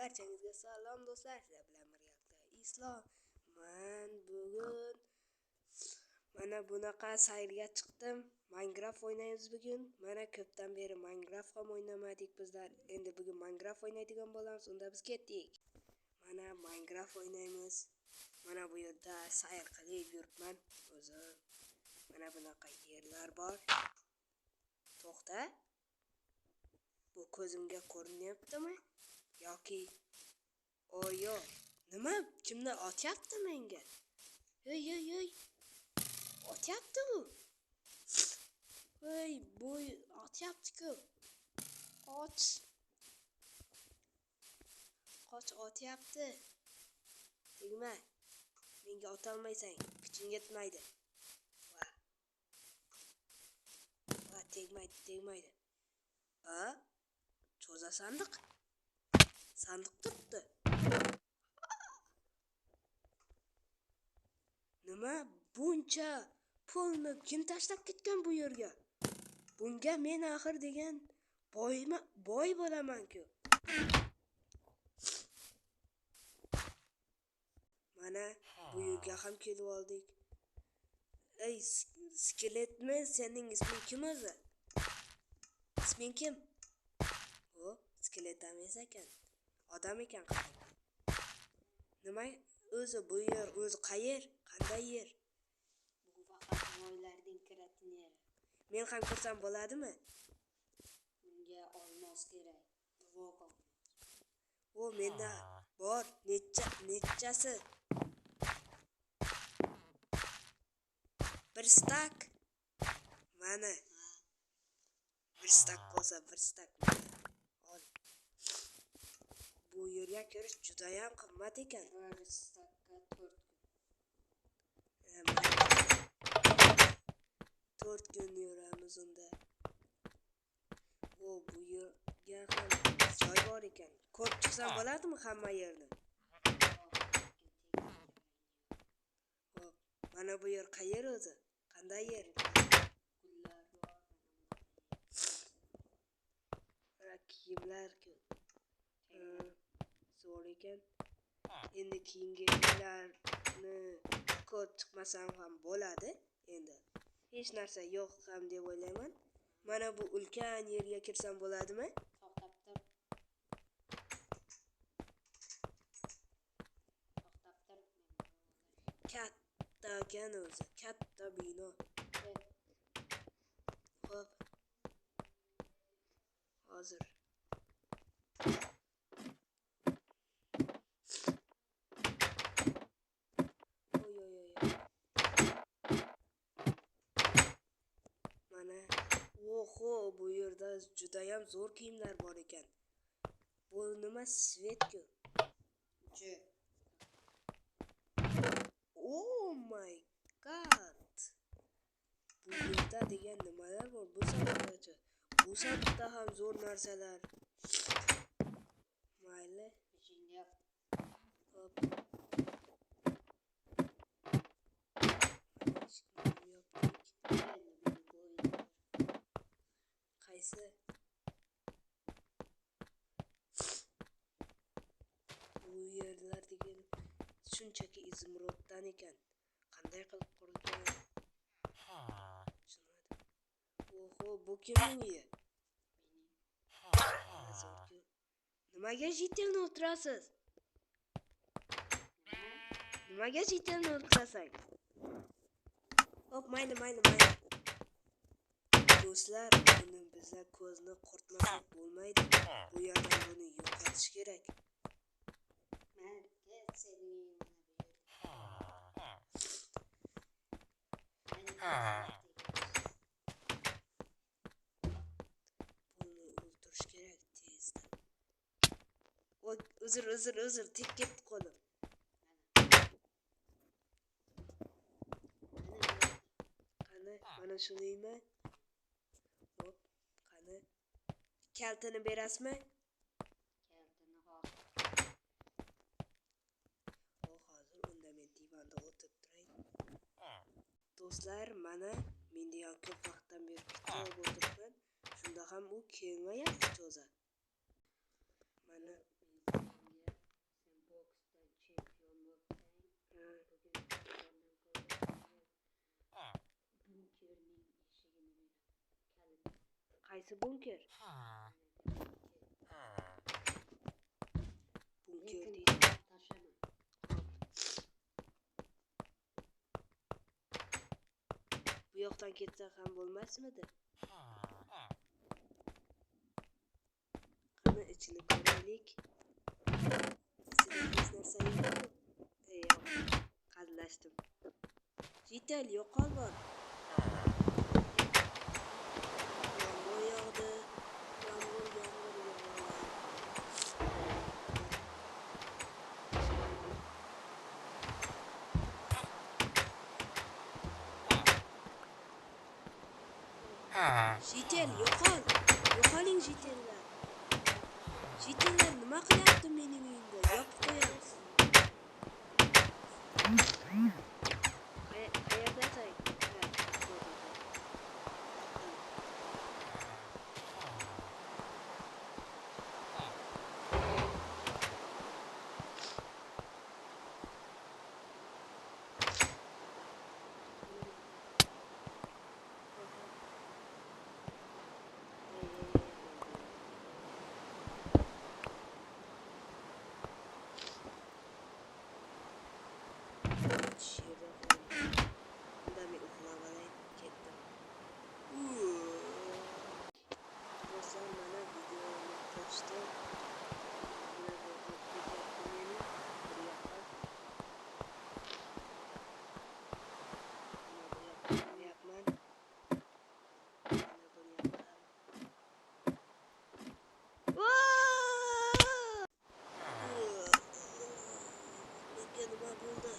Barchangizga salom do'stlar, sizlar bilan birgalikda Islom. Men bugun mana bunaqa sayrga chiqdim. Minecraft o'ynaymiz bugun. Mana ko'pdan beri Minecraft ham o'ynamadik bizlar. Endi bugun Minecraft o'ynaydigan bo'lamiz. Unda biz ketdik. Mana Minecraft o'ynaymiz. Mana bu yerda sayr qilib yuribman o'zim. Mana bunaqa yerlar bor. To'xta. Bu ko'zimga ko'rinyaptimi? Yoki oyo, nima? Kimdir otyapti menga? Hey. Otyapti bu. Hey, bu otyapti-ku. Qoch otyapti. Tegma. Menga otolmaysan. Kuching yetmaydi. Va tegmaydi. Cho'za sandiq. Sandiq turibdi. Nima buncha pulni kim tashlab ketgan bu yerga? Bunga men axir degan boy bo'laman-ku. Mana bu yerga ham kelib oldik. Ey, skeletmi? Sening isming kim o'zi? Isming kim? O, skelet emas ekan. Odam ekan qarang. Nima o'zi bu yer o'zi qayer? Qanday yer? Bu faqat boylarning kiradigan yeri. Men ham kirsam bo'ladimi? Bunga olmos kerak. Voqo. O, menda bor. Nechasi? Bir stak. Mana. Bir stak bo'lsa, bir stak. Ol. Bu yerga kirish juda ham qimmat ekan. Bir stakka 4 kun. 4 kun yuramiz unda. O, bu yerga ham joy bor ekan. Ko'rib chiqsam bo'ladimi hamma yerni? Hop, mana bu yer qayer o'zi? Qanday yer? Gullar bor. Kiyimlar-ku. Zo'r ekan. Endi kiyimlarni ko'rib chiqmasam ham bo'ladi. Endi hech narsa yo'q ham deb o'ylayman. Mana bu ulkan yerga kirsam bo'ladimi? To'xtab tur. Katta ekan o'zi, katta bino. Hop. Hozir. Oy. Mana oho, bu yerda juda ham zo'r kiyimlar bor ekan. Bu nima svet-ku? Oh my god. Bu yerda degan nimalar bor? Bu sandiqda. Bu sandiqda ham zo'r narsalar. Mayli. Ishingga Hop. Qaysi? Bu yerlar degan shunchaki izmirotdan ekan. Qanday qilib qurilgan? Tushunmadim. Oho, bu kimning uyi? Nimaga jitelni o'tirasiz? Nimaga jitelni o'tirasang? Hop, mayli. Do'stlar, buni bizlar ko'zni qurtmasak bo'lmaydi. Bu yerdan buni yo'qotish kerak. Buni o'ldirish kerak tezda. Voy, uzr, tek ketdi qo'lim. Qani, mana shuniymi? Hop, qani. Kaltini berasizmi? Kaltini Hozir unda men divanda o'tirib turay. Do'stlar, mana men degan ko'p vaqtdan beri kitob o'tiribman. Shunda ham u kelmayapti cho'za. Mana Qaysi bunker? Bunker Lekin deydi. tashlama. Bu yoqdan ketsak ham bo'lmasmidi? Qani ichini ko'raylik. Ichida hech narsa yo'qmi? Yo'q. Qazlashdim. Jitel yo'qol bor. Yomg'ir yog'di. Yomg'ir yog'di. Jitel yo'qol. Yo'qoling jitellar. Jitellar nima qilyapti mening uyimda? Yopib qo'yamiz. Qayerda say? Indamay uxlab olayin. Ketdim. Do'stlar, mana videoni ko'rishdi. Mana bu ketyapti meni. Bu yoqqa. Mana bu yoqqa boryapman. Mana bu yoqqa. Menga nima bo'ldi?